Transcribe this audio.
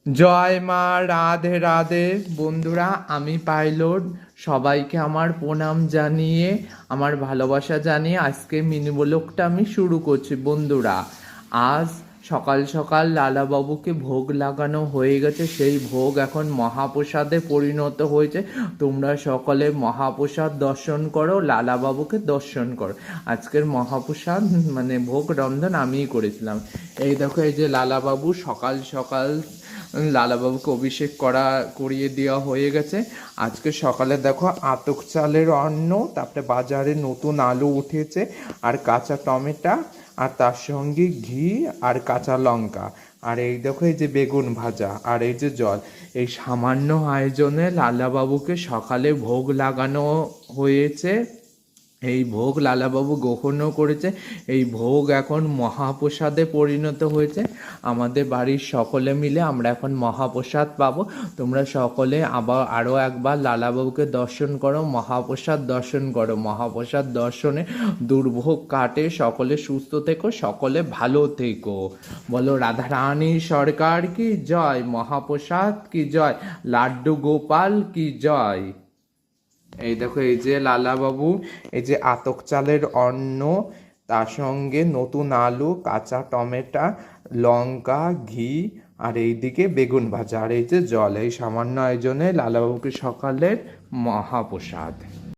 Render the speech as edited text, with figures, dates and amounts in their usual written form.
জয় মা, রাধে রাধে। বন্ধুরা, আমি পাইলট। সবাইকে আমার প্রণাম জানিয়ে, আমার ভালোবাসা জানিয়ে আজকে মিনি ব্লগটা আমি শুরু করছি। বন্ধুরা, আজ সকাল সকাল লালাবাবুকে ভোগ লাগানো হয়ে গেছে। সেই ভোগ এখন মহাপ্রসাদে পরিণত হয়েছে। তোমরা সকলে মহাপ্রসাদ দর্শন করো, লালাবাবুকে দর্শন করো। আজকের মহাপ্রসাদ মানে ভোগ রন্ধন আমিই করেছিলাম। এই দেখো, এই যে লালাবাবু সকাল সকাল লালাবাবুকে অভিষেক করিয়ে দেওয়া হয়ে গেছে। আজকে সকালে দেখো আতক চালের অন্ন, তারপরে বাজারে নতুন আলু উঠেছে, আর কাঁচা টমেটো, আর তার সঙ্গে ঘি আর কাঁচা লঙ্কা, আর এই দেখো এই যে বেগুন ভাজা, আর এই যে জল। এই সামান্য আয়োজনে লালাবাবুকে সকালে ভোগ লাগানো হয়েছে। এই ভোগ লালাবাবু গ্রহণও করেছে। এই ভোগ এখন মহাপ্রসাদে পরিণত হয়েছে। আমাদের বাড়ির সকলে মিলে আমরা এখন মহাপ্রসাদ পাবো। তোমরা সকলে আরও একবার লালাবাবুকে দর্শন করো, মহাপ্রসাদ দর্শন করো। মহাপ্রসাদ দর্শনে দুর্ভোগ কাটে। সকলে সুস্থ থেকো, সকলে ভালো থেকো। বলো রাধারানী সরকার কি জয়, মহাপ্রসাদ কি জয়, লাড্ডু গোপাল কি জয়। এই দেখো, এই যে লালাবাবু, এই যে আতক চালের অন্ন, তার সঙ্গে নতুন আলু, কাঁচা টমেটো, লঙ্কা, ঘি, আর এইদিকে বেগুন ভাজা, আর এই যে জল। এই সামান্য আয়োজনে লালাবাবুকে সকালের মহাপ্রসাদ।